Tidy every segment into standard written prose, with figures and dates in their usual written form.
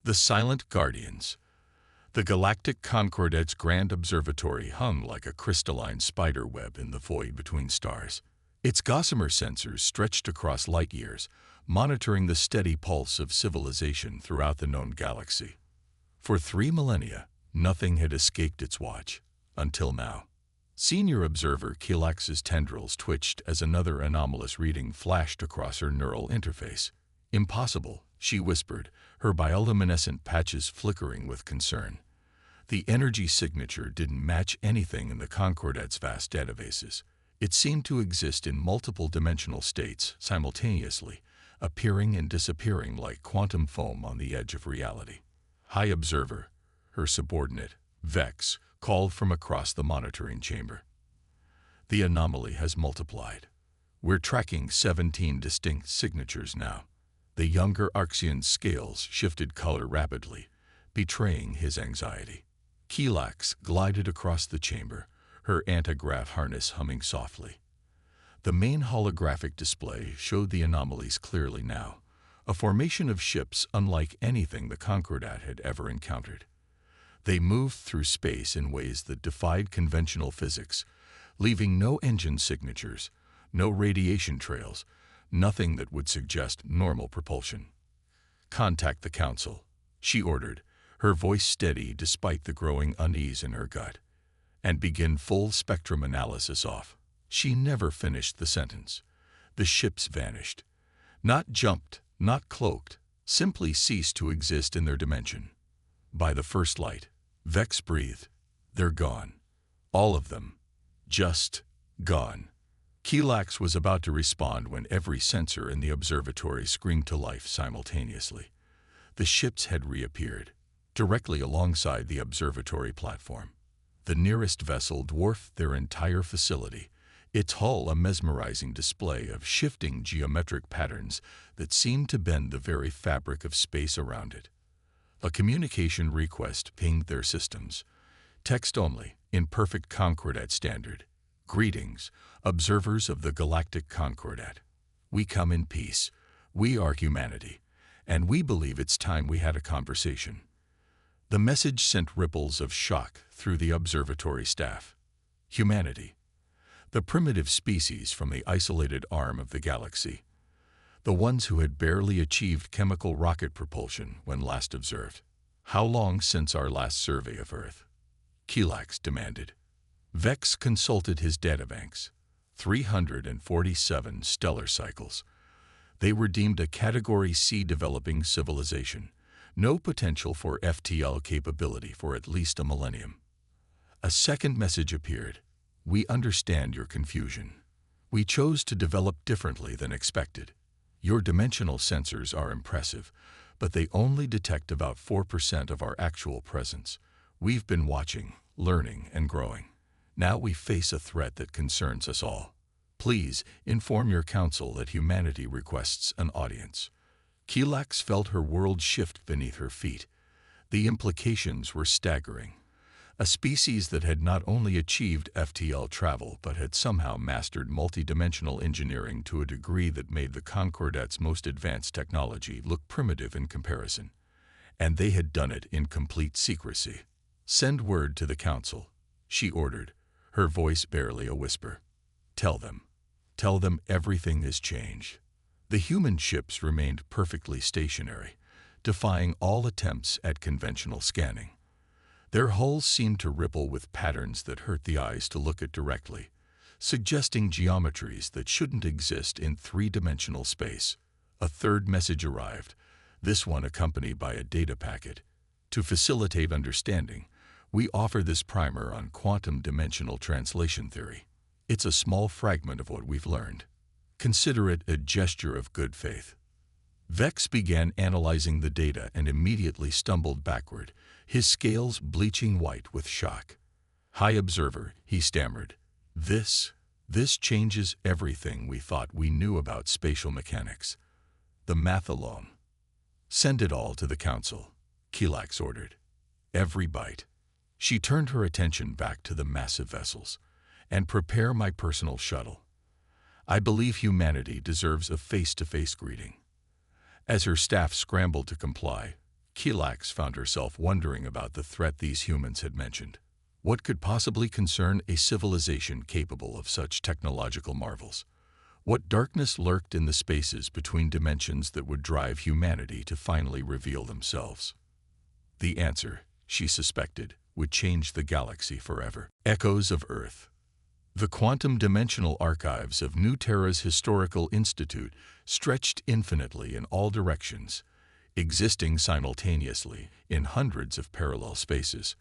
The Silent Guardians. The galactic Concordat's grand observatory hung like a crystalline spider web in the void between stars. Its gossamer sensors stretched across light years, monitoring the steady pulse of civilization throughout the known galaxy. For 3 millennia, nothing had escaped its watch, until now. Senior observer Kilax's tendrils twitched as another anomalous reading flashed across her neural interface. "Impossible," she whispered, her bioluminescent patches flickering with concern. The energy signature didn't match anything in the Concordat's vast databases. It seemed to exist in multiple dimensional states simultaneously, appearing and disappearing like quantum foam on the edge of reality. "High Observer," her subordinate, Vex, called from across the monitoring chamber. "The anomaly has multiplied. We're tracking 17 distinct signatures now." The younger Arxian's scales shifted color rapidly, betraying his anxiety. Kilax glided across the chamber, her antigrav harness humming softly. The main holographic display showed the anomalies clearly now, a formation of ships unlike anything the Concordat had ever encountered. They moved through space in ways that defied conventional physics, leaving no engine signatures, no radiation trails, nothing that would suggest normal propulsion. "Contact the Council," she ordered, her voice steady despite the growing unease in her gut. "And begin full spectrum analysis off." She never finished the sentence. The ships vanished. Not jumped, not cloaked, simply ceased to exist in their dimension. By the first light, Vex breathed. "They're gone. All of them. Just gone." Kilax was about to respond when every sensor in the observatory screamed to life simultaneously. The ships had reappeared, directly alongside the observatory platform. The nearest vessel dwarfed their entire facility, its hull a mesmerizing display of shifting geometric patterns that seemed to bend the very fabric of space around it. A communication request pinged their systems. Text only, in perfect Concordat standard. "Greetings, observers of the galactic Concordat. We come in peace. We are humanity, and we believe it's time we had a conversation." The message sent ripples of shock through the observatory staff. Humanity. The primitive species from the isolated arm of the galaxy. The ones who had barely achieved chemical rocket propulsion when last observed. "How long since our last survey of Earth?" Kilax demanded. Vex consulted his databanks. 347 stellar cycles. They were deemed a Category C developing civilization. No potential for FTL capability for at least a millennium. A second message appeared. "We understand your confusion. We chose to develop differently than expected. Your dimensional sensors are impressive, but they only detect about 4% of our actual presence. We've been watching, learning, and growing. Now we face a threat that concerns us all. Please inform your council that humanity requests an audience." Kilax felt her world shift beneath her feet. The implications were staggering. A species that had not only achieved FTL travel but had somehow mastered multidimensional engineering to a degree that made the Concordat's most advanced technology look primitive in comparison. And they had done it in complete secrecy. "Send word to the council," she ordered, her voice barely a whisper. Tell them everything has changed." The human ships remained perfectly stationary, defying all attempts at conventional scanning. Their hulls seemed to ripple with patterns that hurt the eyes to look at directly, suggesting geometries that shouldn't exist in three-dimensional space. A third message arrived, this one accompanied by a data packet. "To facilitate understanding, we offer this primer on quantum dimensional translation theory. It's a small fragment of what we've learned. Consider it a gesture of good faith." Vex began analyzing the data and immediately stumbled backward, his scales bleaching white with shock. "High Observer," he stammered. This changes everything we thought we knew about spatial mechanics. The math alone." "Send it all to the council," Kilax ordered. "Every byte." She turned her attention back to the massive vessels. "And prepare my personal shuttle. I believe humanity deserves a face-to-face greeting." As her staff scrambled to comply, Kilax found herself wondering about the threat these humans had mentioned. What could possibly concern a civilization capable of such technological marvels? What darkness lurked in the spaces between dimensions that would drive humanity to finally reveal themselves? The answer, she suspected, would change the galaxy forever. Echoes of Earth. The quantum dimensional archives of New Terra's Historical Institute stretched infinitely in all directions, existing simultaneously in hundreds of parallel spaces.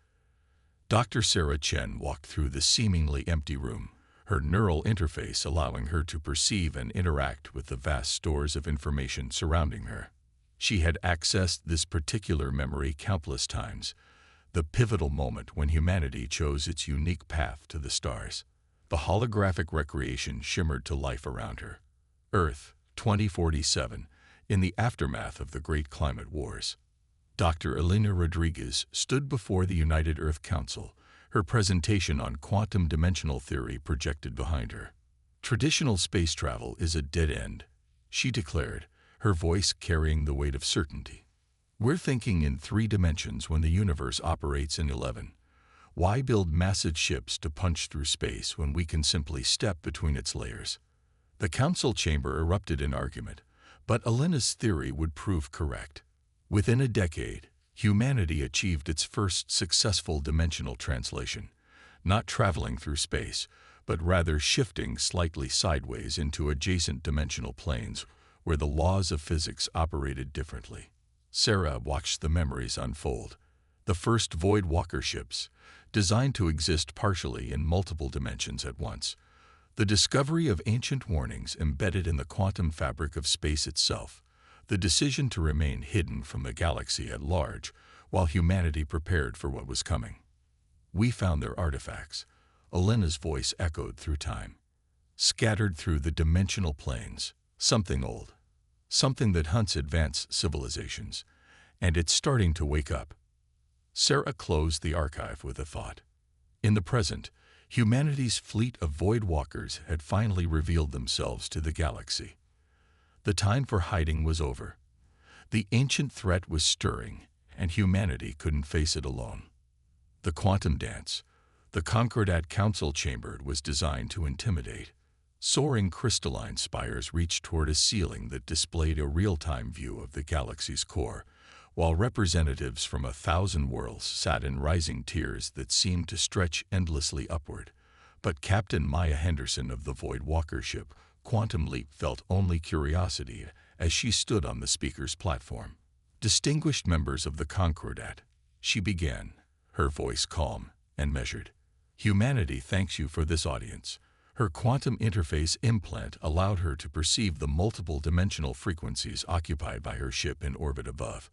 Dr. Sarah Chen walked through the seemingly empty room, her neural interface allowing her to perceive and interact with the vast stores of information surrounding her. She had accessed this particular memory countless times, the pivotal moment when humanity chose its unique path to the stars. The holographic recreation shimmered to life around her. Earth, 2047, in the aftermath of the Great Climate Wars. Dr. Elena Rodriguez stood before the United Earth Council, her presentation on quantum dimensional theory projected behind her. Traditional space travel is a dead end, she declared, her voice carrying the weight of certainty. We're thinking in 3 dimensions when the universe operates in 11. Why build massive ships to punch through space when we can simply step between its layers? The council chamber erupted in argument, but Elena's theory would prove correct. Within a decade, humanity achieved its first successful dimensional translation, not traveling through space, but rather shifting slightly sideways into adjacent dimensional planes where the laws of physics operated differently. Sarah watched the memories unfold. The first Void Walker ships, designed to exist partially in multiple dimensions at once. The discovery of ancient warnings embedded in the quantum fabric of space itself. The decision to remain hidden from the galaxy at large while humanity prepared for what was coming. We found their artifacts. Elena's voice echoed through time. Scattered through the dimensional planes. Something old. Something that hunts advanced civilizations. And it's starting to wake up. Sarah closed the archive with a thought. In the present, humanity's fleet of Void Walkers had finally revealed themselves to the galaxy. The time for hiding was over. The ancient threat was stirring, and humanity couldn't face it alone. The quantum dance, the Concordat Council chamber, was designed to intimidate. Soaring crystalline spires reached toward a ceiling that displayed a real-time view of the galaxy's core, while representatives from 1,000 worlds sat in rising tiers that seemed to stretch endlessly upward. But Captain Maya Henderson of the Void Walker ship, Quantum Leap, felt only curiosity as she stood on the speaker's platform. Distinguished members of the Concordat, she began, her voice calm and measured. Humanity thanks you for this audience. Her quantum interface implant allowed her to perceive the multiple dimensional frequencies occupied by her ship in orbit above,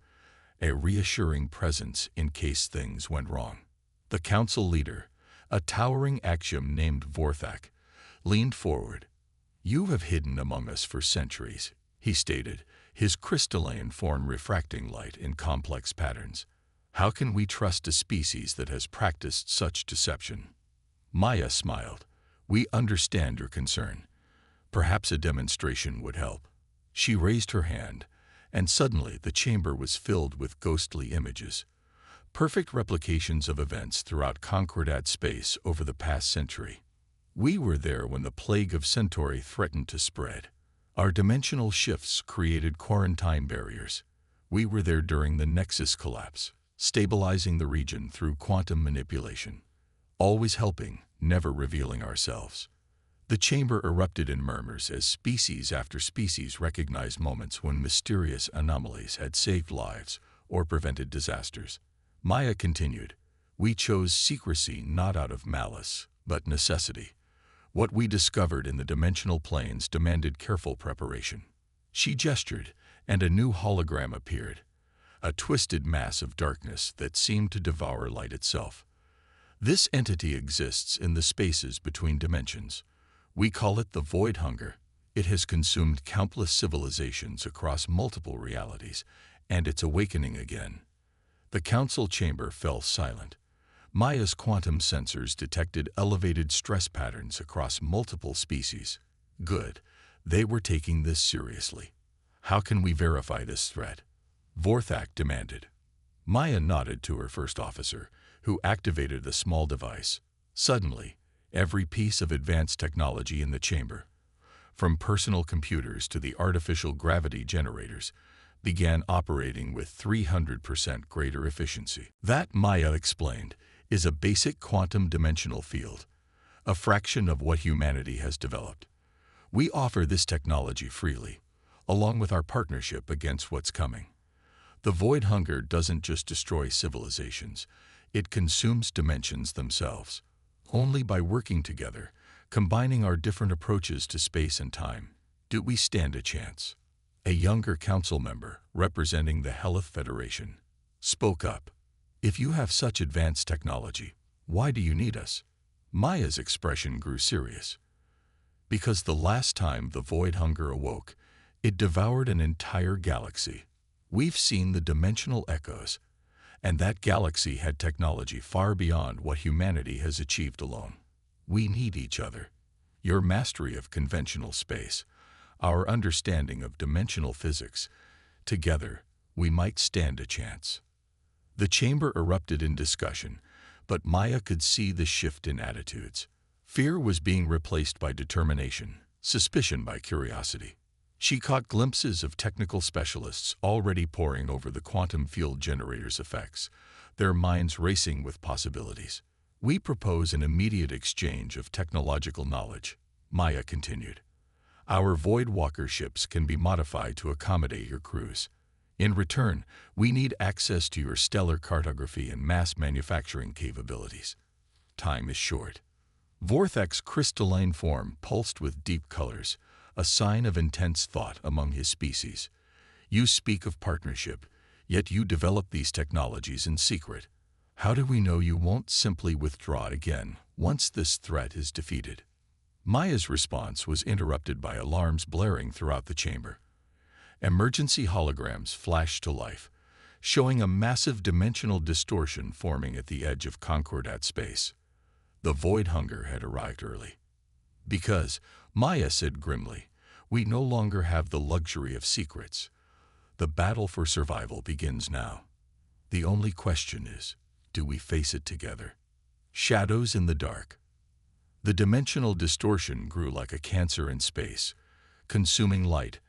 a reassuring presence in case things went wrong. The council leader, a towering axiom named Vorthak, leaned forward. You have hidden among us for centuries, he stated, his crystalline form refracting light in complex patterns. How can we trust a species that has practiced such deception? Maya smiled. We understand your concern. Perhaps a demonstration would help. She raised her hand, and suddenly the chamber was filled with ghostly images. Perfect replications of events throughout Concordat space over the past century. We were there when the plague of Centauri threatened to spread. Our dimensional shifts created quarantine barriers. We were there during the Nexus collapse, stabilizing the region through quantum manipulation. Always helping, never revealing ourselves. The chamber erupted in murmurs as species after species recognized moments when mysterious anomalies had saved lives or prevented disasters. Maya continued, we chose secrecy not out of malice, but necessity. What we discovered in the dimensional planes demanded careful preparation. She gestured, and a new hologram appeared, a twisted mass of darkness that seemed to devour light itself. This entity exists in the spaces between dimensions. We call it the Void Hunger. It has consumed countless civilizations across multiple realities, and it's awakening again. The council chamber fell silent. Maya's quantum sensors detected elevated stress patterns across multiple species. Good. They were taking this seriously. How can we verify this threat? Vorthak demanded. Maya nodded to her first officer, who activated a small device. Suddenly, every piece of advanced technology in the chamber, from personal computers to the artificial gravity generators, began operating with 300% greater efficiency. That, Maya explained, is a basic quantum dimensional field, a fraction of what humanity has developed. We offer this technology freely, along with our partnership against what's coming. The void hunger doesn't just destroy civilizations, it consumes dimensions themselves. Only by working together, combining our different approaches to space and time, do we stand a chance. A younger council member, representing the Helith Federation, spoke up. If you have such advanced technology, why do you need us? Maya's expression grew serious. Because the last time the void hunger awoke, it devoured an entire galaxy. We've seen the dimensional echoes, and that galaxy had technology far beyond what humanity has achieved alone. We need each other. Your mastery of conventional space, our understanding of dimensional physics, together, we might stand a chance. The chamber erupted in discussion, but Maya could see the shift in attitudes. Fear was being replaced by determination, suspicion by curiosity. She caught glimpses of technical specialists already poring over the quantum field generator's effects, their minds racing with possibilities. We propose an immediate exchange of technological knowledge, Maya continued. Our Void Walker ships can be modified to accommodate your crews. In return, we need access to your stellar cartography and mass manufacturing capabilities. Time is short. Vorthek's crystalline form pulsed with deep colors, a sign of intense thought among his species. You speak of partnership, yet you develop these technologies in secret. How do we know you won't simply withdraw again once this threat is defeated? Maya's response was interrupted by alarms blaring throughout the chamber. Emergency holograms flashed to life, showing a massive dimensional distortion forming at the edge of Concordat space. The void hunger had arrived early. Because, Maya said grimly, we no longer have the luxury of secrets. The battle for survival begins now. The only question is, do we face it together? Shadows in the dark. The dimensional distortion grew like a cancer in space, consuming light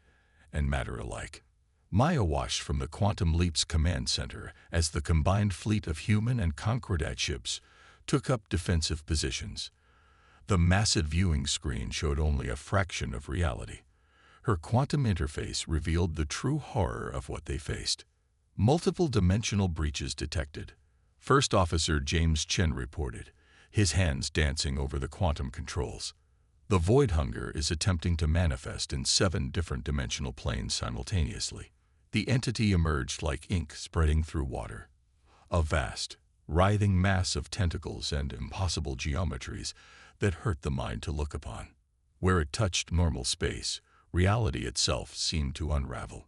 and matter alike. Maya watched from the Quantum Leap's command center as the combined fleet of human and Concordat ships took up defensive positions. The massive viewing screen showed only a fraction of reality. Her quantum interface revealed the true horror of what they faced. Multiple dimensional breaches detected. First Officer James Chen reported, his hands dancing over the quantum controls. The void hunger is attempting to manifest in 7 different dimensional planes simultaneously. The entity emerged like ink spreading through water. A vast, writhing mass of tentacles and impossible geometries that hurt the mind to look upon. Where it touched normal space, reality itself seemed to unravel.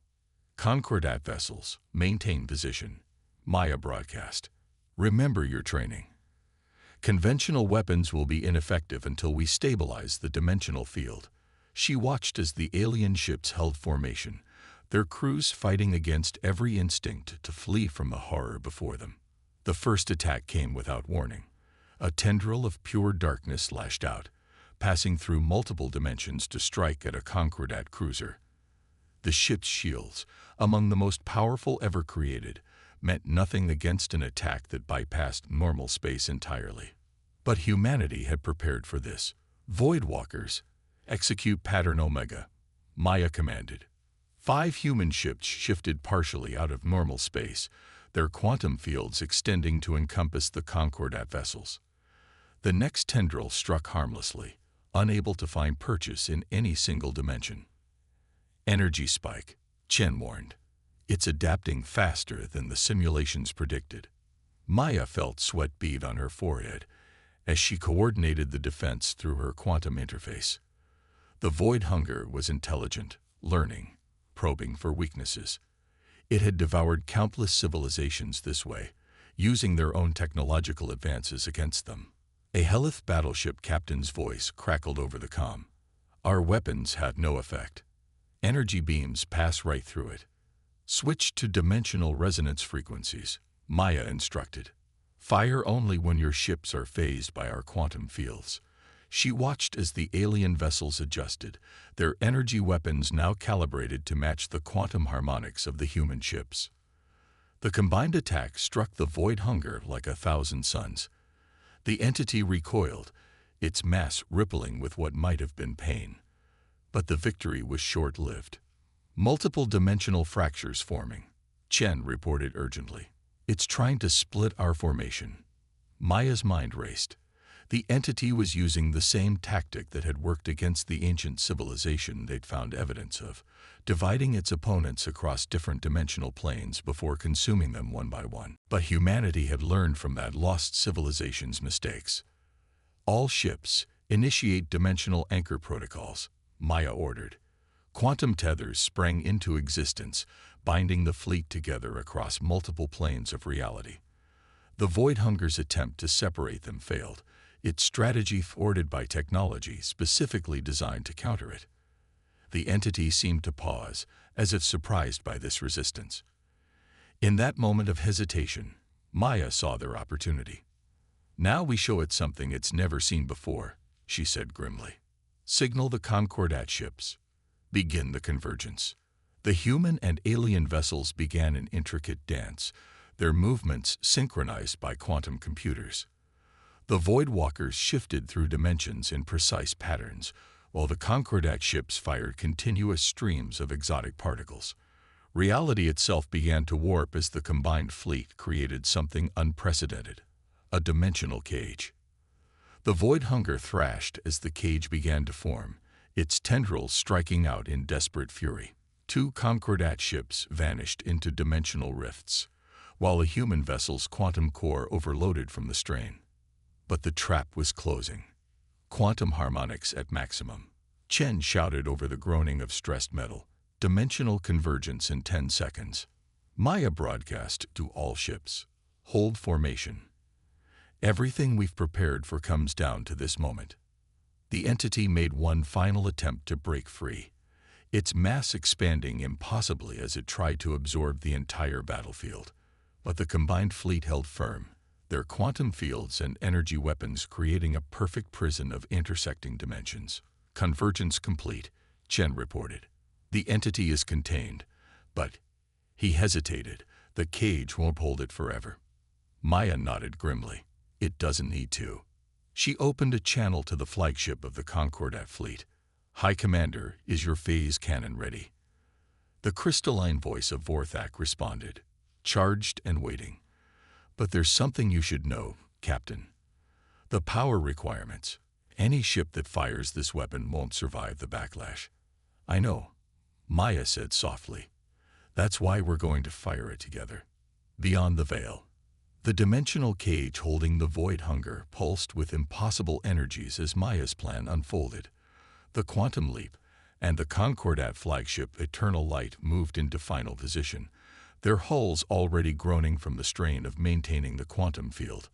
Concordat vessels, maintain position. Maya broadcast. Remember your training. Conventional weapons will be ineffective until we stabilize the dimensional field. She watched as the alien ships held formation, their crews fighting against every instinct to flee from the horror before them. The first attack came without warning. A tendril of pure darkness lashed out, passing through multiple dimensions to strike at a Concordat cruiser. The ship's shields, among the most powerful ever created, meant nothing against an attack that bypassed normal space entirely. But humanity had prepared for this. Void Walkers, execute Pattern Omega, Maya commanded. 5 human ships shifted partially out of normal space, their quantum fields extending to encompass the Concordat vessels. The next tendril struck harmlessly, unable to find purchase in any single dimension. Energy spike, Chen warned. It's adapting faster than the simulations predicted. Maya felt sweat bead on her forehead as she coordinated the defense through her quantum interface. The void hunger was intelligent, learning, probing for weaknesses. It had devoured countless civilizations this way, using their own technological advances against them. A Helith battleship captain's voice crackled over the comm. Our weapons have no effect. Energy beams pass right through it. Switch to dimensional resonance frequencies. Maya instructed. Fire only when your ships are phased by our quantum fields. She watched as the alien vessels adjusted, their energy weapons now calibrated to match the quantum harmonics of the human ships. The combined attack struck the void hunger like 1,000 suns. The entity recoiled, its mass rippling with what might have been pain. But the victory was short-lived. Multiple dimensional fractures forming. Chen reported urgently. It's trying to split our formation. Maya's mind raced. The entity was using the same tactic that had worked against the ancient civilization they'd found evidence of, dividing its opponents across different dimensional planes before consuming them one by one. But humanity had learned from that lost civilization's mistakes. All ships, initiate dimensional anchor protocols, Maya ordered. Quantum tethers sprang into existence, binding the fleet together across multiple planes of reality. The Void Hunger's attempt to separate them failed, its strategy thwarted by technology specifically designed to counter it. The entity seemed to pause, as if surprised by this resistance. In that moment of hesitation, Maya saw their opportunity. Now we show it something it's never seen before, she said grimly. Signal the Concordat ships. Begin the convergence. The human and alien vessels began an intricate dance, their movements synchronized by quantum computers. The Voidwalkers shifted through dimensions in precise patterns, while the Concordat ships fired continuous streams of exotic particles. Reality itself began to warp as the combined fleet created something unprecedented, a dimensional cage. The Void Hunger thrashed as the cage began to form, its tendrils striking out in desperate fury. 2 Concordat ships vanished into dimensional rifts, while the human vessel's quantum core overloaded from the strain. But the trap was closing. Quantum harmonics at maximum. Chen shouted over the groaning of stressed metal. Dimensional convergence in 10 seconds. Maya broadcast to all ships. Hold formation. Everything we've prepared for comes down to this moment. The entity made one final attempt to break free, its mass expanding impossibly as it tried to absorb the entire battlefield. But the combined fleet held firm, their quantum fields and energy weapons creating a perfect prison of intersecting dimensions. Convergence complete, Chen reported. The entity is contained, but he hesitated. The cage won't hold it forever. Maya nodded grimly. It doesn't need to. She opened a channel to the flagship of the Concordat fleet. High Commander, is your phase cannon ready? The crystalline voice of Vorthak responded, charged and waiting. But there's something you should know, Captain. The power requirements. Any ship that fires this weapon won't survive the backlash. I know, Maya said softly. That's why we're going to fire it together. Beyond the veil. The dimensional cage holding the Void Hunger pulsed with impossible energies as Maya's plan unfolded. The Quantum Leap and the Concordat flagship Eternal Light moved into final position, their hulls already groaning from the strain of maintaining the quantum field.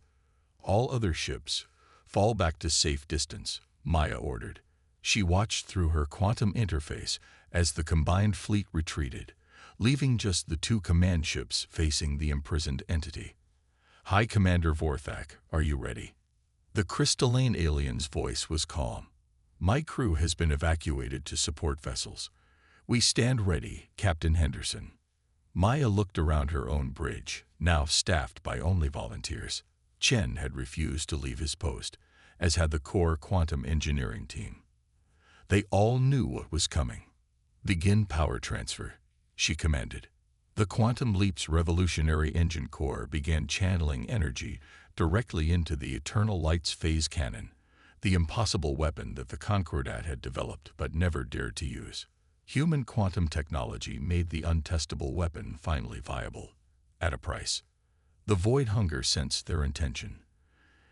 All other ships, fall back to safe distance, Maya ordered. She watched through her quantum interface as the combined fleet retreated, leaving just the 2 command ships facing the imprisoned entity. High Commander Vorthak, are you ready? The crystalline alien's voice was calm. My crew has been evacuated to support vessels. We stand ready, Captain Henderson. Maya looked around her own bridge, now staffed by only volunteers. Chen had refused to leave his post, as had the core quantum engineering team. They all knew what was coming. Begin power transfer, she commanded. The Quantum Leap's revolutionary engine core began channeling energy directly into the Eternal Light's phase cannon, the impossible weapon that the Concordat had developed but never dared to use. Human quantum technology made the untestable weapon finally viable, at a price. The Void Hunger sensed their intention.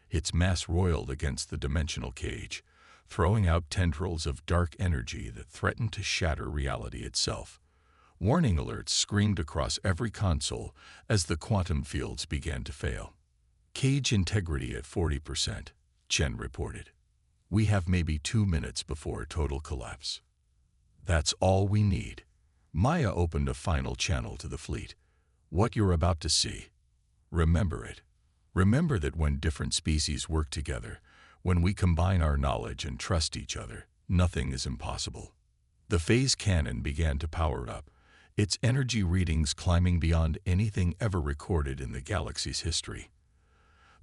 Its mass roiled against the dimensional cage, throwing out tendrils of dark energy that threatened to shatter reality itself. Warning alerts screamed across every console as the quantum fields began to fail. Cage integrity at 40%, Chen reported. We have maybe 2 minutes before total collapse. That's all we need. Maya opened a final channel to the fleet. What you're about to see. Remember it. Remember that when different species work together, when we combine our knowledge and trust each other, nothing is impossible. The phase cannon began to power up, its energy readings climbing beyond anything ever recorded in the galaxy's history.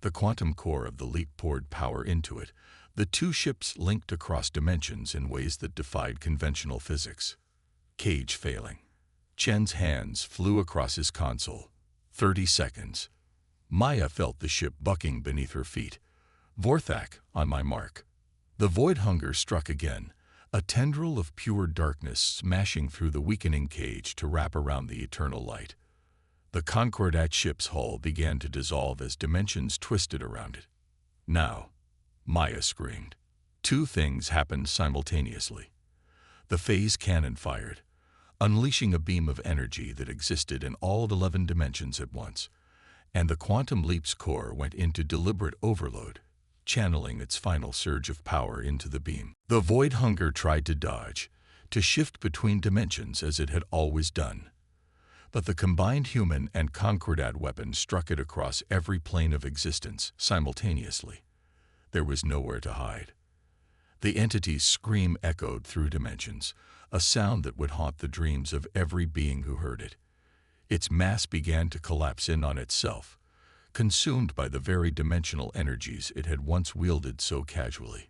The quantum core of the leap poured power into it. The two ships linked across dimensions in ways that defied conventional physics. Cage failing. Chen's hands flew across his console. 30 seconds. Maya felt the ship bucking beneath her feet. Vorthak, on my mark. The void hunger struck again, a tendril of pure darkness smashing through the weakening cage to wrap around the eternal light. The Concordat ship's hull began to dissolve as dimensions twisted around it. Now, Maya screamed. Two things happened simultaneously. The phase cannon fired, unleashing a beam of energy that existed in all 11 dimensions at once, and the quantum leap's core went into deliberate overload, channeling its final surge of power into the beam. The void hunger tried to dodge, to shift between dimensions as it had always done. But the combined human and Concordat weapon struck it across every plane of existence simultaneously. There was nowhere to hide. The entity's scream echoed through dimensions, a sound that would haunt the dreams of every being who heard it. Its mass began to collapse in on itself, consumed by the very dimensional energies it had once wielded so casually.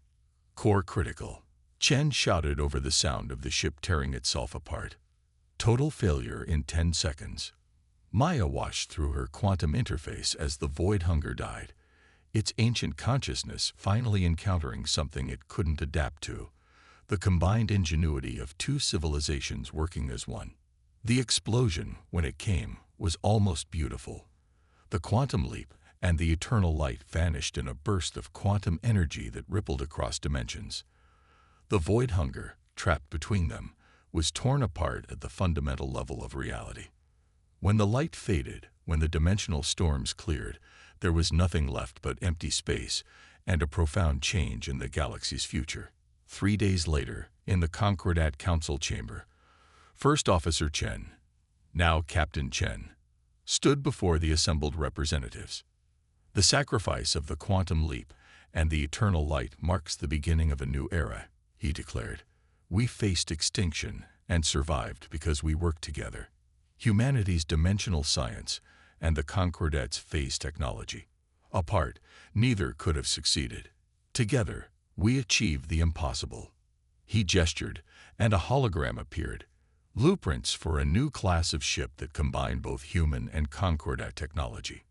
Core critical. Chen shouted over the sound of the ship tearing itself apart. Total failure in 10 seconds. Maya watched through her quantum interface as the void hunger died, its ancient consciousness finally encountering something it couldn't adapt to, the combined ingenuity of two civilizations working as one. The explosion, when it came, was almost beautiful. The quantum leap and the eternal light vanished in a burst of quantum energy that rippled across dimensions. The void hunger, trapped between them, was torn apart at the fundamental level of reality. When the light faded, when the dimensional storms cleared, there was nothing left but empty space and a profound change in the galaxy's future. 3 days later, in the Concordat Council chamber, First Officer Chen, now Captain Chen, stood before the assembled representatives. The sacrifice of the quantum leap and the eternal light marks the beginning of a new era, he declared. We faced extinction and survived because we worked together. Humanity's dimensional science and the Concordat's phase technology. Apart, neither could have succeeded. Together, we achieved the impossible. He gestured, and a hologram appeared. Blueprints for a new class of ship that combined both human and Concordat technology.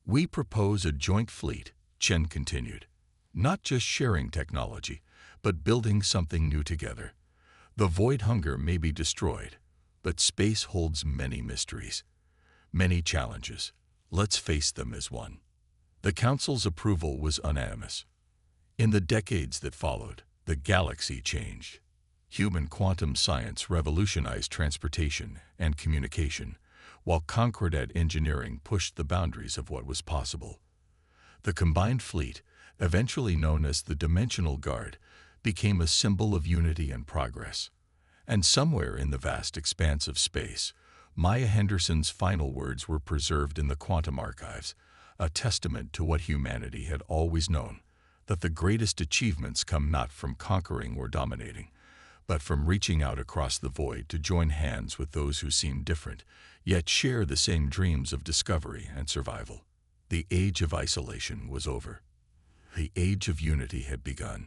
We propose a joint fleet, Chen continued. Not just sharing technology, but building something new together. The void hunger may be destroyed, but space holds many mysteries, many challenges. Let's face them as one. The Council's approval was unanimous. In the decades that followed, the galaxy changed. Human quantum science revolutionized transportation and communication, while Concordat engineering pushed the boundaries of what was possible. The combined fleet, eventually known as the Dimensional Guard, became a symbol of unity and progress. And somewhere in the vast expanse of space, Maya Henderson's final words were preserved in the quantum archives, a testament to what humanity had always known, that the greatest achievements come not from conquering or dominating, but from reaching out across the void to join hands with those who seem different, yet share the same dreams of discovery and survival. The age of isolation was over. The age of unity had begun.